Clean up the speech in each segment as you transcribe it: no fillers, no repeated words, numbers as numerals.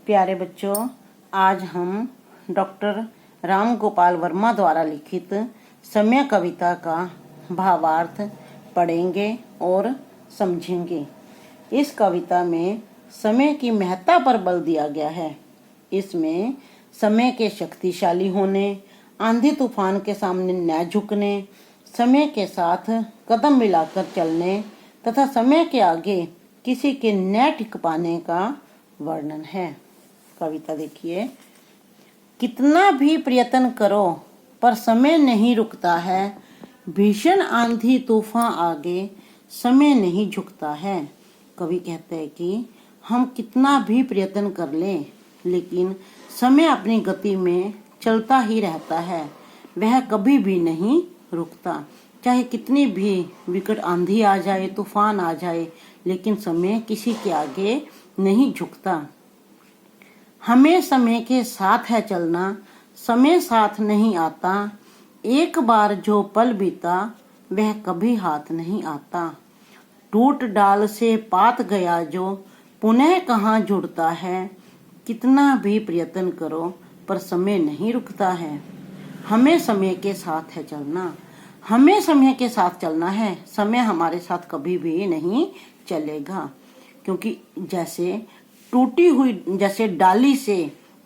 प्यारे बच्चों, आज हम डॉक्टर राम गोपाल वर्मा द्वारा लिखित समय कविता का भावार्थ पढ़ेंगे और समझेंगे। इस कविता में समय की महत्ता पर बल दिया गया है। इसमें समय के शक्तिशाली होने, आंधी तूफान के सामने न झुकने, समय के साथ कदम मिलाकर चलने तथा समय के आगे किसी के न टिक पाने का वर्णन है। कविता देखिए। कितना भी प्रयत्न करो पर समय नहीं रुकता है, भीषण आंधी तूफान आगे समय नहीं झुकता है। कवि कहते हैं कि हम कितना भी प्रयत्न कर लें, लेकिन समय अपनी गति में चलता ही रहता है, वह कभी भी नहीं रुकता। चाहे कितनी भी विकट आंधी आ जाए, तूफान आ जाए, लेकिन समय किसी के आगे नहीं झुकता। हमें समय के साथ है चलना, समय साथ नहीं आता, एक बार जो पल बीता वह कभी हाथ नहीं आता। टूट डाल से पात गया जो पुनः कहाँ जुड़ता है, कितना भी प्रयत्न करो पर समय नहीं रुकता है। हमें समय के साथ है चलना, हमें समय के साथ चलना है। समय हमारे साथ कभी भी नहीं चलेगा, क्योंकि जैसे डाली से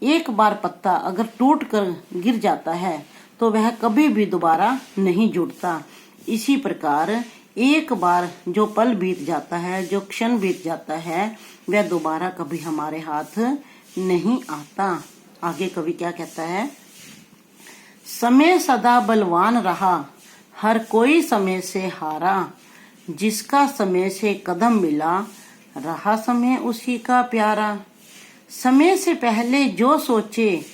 एक बार पत्ता अगर टूट कर गिर जाता है तो वह कभी भी दोबारा नहीं जुड़ता। इसी प्रकार एक बार जो पल बीत जाता है, जो क्षण बीत जाता है, वह दोबारा कभी हमारे हाथ नहीं आता। आगे कवि क्या कहता है? समय सदा बलवान रहा, हर कोई समय से हारा, जिसका समय से कदम मिला, रहा समय उसी का प्यारा। समय से पहले जो सोचे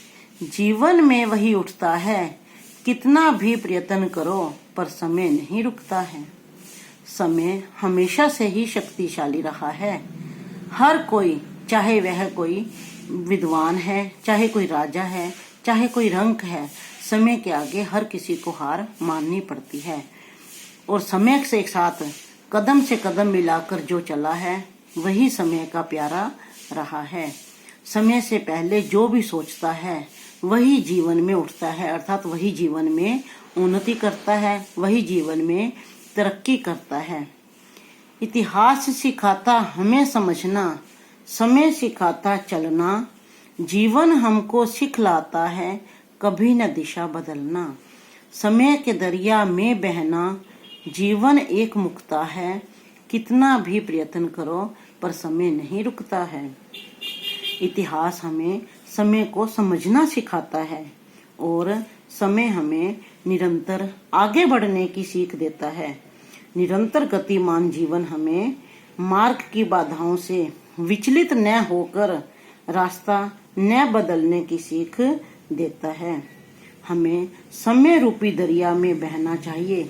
जीवन में वही उठता है, कितना भी प्रयत्न करो पर समय नहीं रुकता है। समय हमेशा से ही शक्तिशाली रहा है। हर कोई, चाहे वह कोई विद्वान है, चाहे कोई राजा है, चाहे कोई रंक है, समय के आगे हर किसी को हार माननी पड़ती है। और समय से एक साथ कदम से कदम मिलाकर जो चला है वही समय का प्यारा रहा है। समय से पहले जो भी सोचता है वही जीवन में उठता है, अर्थात वही जीवन में उन्नति करता है, वही जीवन में तरक्की करता है। इतिहास सिखाता हमें समझना, समय सिखाता चलना, जीवन हमको सिखलाता है कभी न दिशा बदलना। समय के दरिया में बहना, जीवन एक मुक्ता है, कितना भी प्रयत्न करो पर समय नहीं रुकता है। इतिहास हमें समय को समझना सिखाता है और समय हमें निरंतर आगे बढ़ने की सीख देता है। निरंतर गतिमान जीवन हमें मार्ग की बाधाओं से विचलित न होकर रास्ता न बदलने की सीख देता है। हमें समय रूपी दरिया में बहना चाहिए,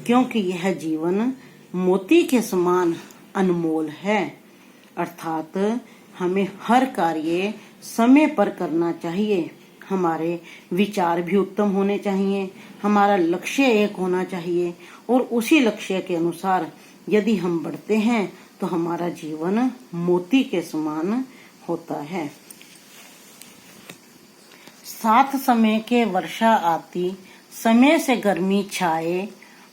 क्योंकि यह जीवन मोती के समान अनमोल है। अर्थात हमें हर कार्य समय पर करना चाहिए। हमारे विचार भी उत्तम होने चाहिए, हमारा लक्ष्य एक होना चाहिए, और उसी लक्ष्य के अनुसार यदि हम बढ़ते हैं तो हमारा जीवन मोती के समान होता है। साथ समय के वर्षा आती, समय से गर्मी छाए,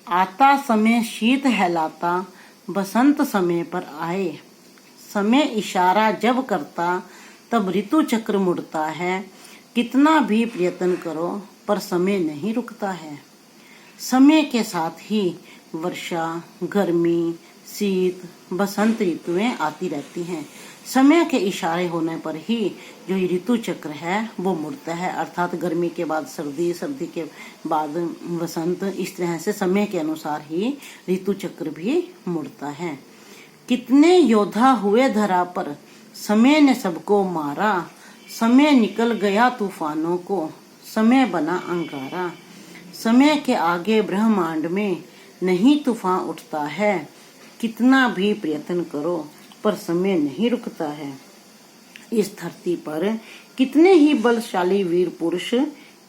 आता समय शीत हैलाता, बसंत समय पर आए। समय इशारा जब करता तब ऋतु चक्र मुड़ता है, कितना भी प्रयत्न करो पर समय नहीं रुकता है। समय के साथ ही वर्षा, गर्मी, शीत, बसंत ऋतुएं आती रहती हैं। समय के इशारे होने पर ही जो ये ऋतु चक्र है वो मुड़ता है, अर्थात गर्मी के बाद सर्दी, सर्दी के बाद वसंत, इस तरह से समय के अनुसार ही ऋतु चक्र भी मुड़ता है। कितने योद्धा हुए धरा पर, समय ने सबको मारा, समय निकल गया तूफानों को, समय बना अंगारा। समय के आगे ब्रह्मांड में नहीं तूफान उठता है, कितना भी प्रयत्न करो पर समय नहीं रुकता है। इस धरती पर कितने ही बलशाली वीर पुरुष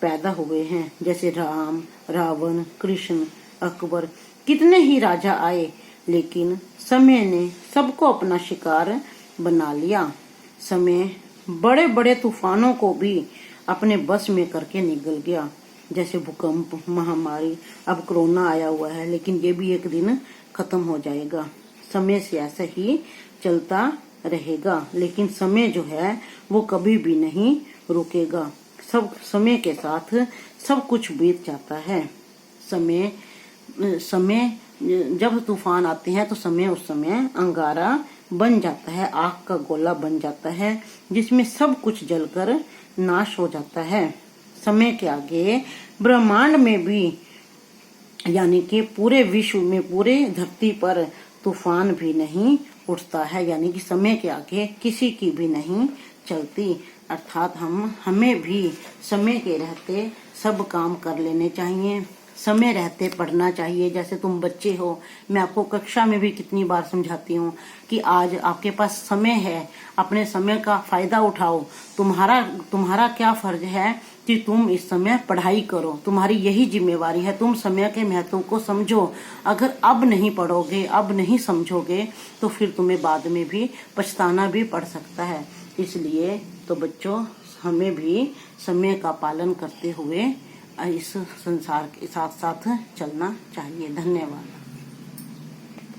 पैदा हुए हैं, जैसे राम, रावण, कृष्ण, अकबर, कितने ही राजा आए, लेकिन समय ने सबको अपना शिकार बना लिया। समय बड़े बड़े तूफानों को भी अपने बस में करके निकल गया, जैसे भूकंप, महामारी, अब कोरोना आया हुआ है, लेकिन ये भी एक दिन खत्म हो जाएगा। समय से ऐसा ही चलता रहेगा, लेकिन समय जो है वो कभी भी नहीं रुकेगा। सब समय के साथ सब कुछ बीत जाता है। समय जब तूफान आते हैं तो समय उस समय अंगारा बन जाता है, आग का गोला बन जाता है, जिसमें सब कुछ जलकर नाश हो जाता है। समय के आगे ब्रह्मांड में भी, यानी कि पूरे विश्व में, पूरे धरती पर तूफान भी नहीं उठता है, यानी कि समय के आगे किसी की भी नहीं चलती। अर्थात हमें भी समय के रहते सब काम कर लेने चाहिए, समय रहते पढ़ना चाहिए। जैसे तुम बच्चे हो, मैं आपको कक्षा में भी कितनी बार समझाती हूँ कि आज आपके पास समय है, अपने समय का फायदा उठाओ। तुम्हारा क्या फर्ज है कि तुम इस समय पढ़ाई करो, तुम्हारी यही जिम्मेवारी है। तुम समय के महत्व को समझो। अगर अब नहीं पढ़ोगे, अब नहीं समझोगे, तो फिर तुम्हें बाद में भी पछताना भी पड़ सकता है। इसलिए तो बच्चों, हमें भी समय का पालन करते हुए इस संसार के साथ साथ चलना चाहिए। धन्यवाद।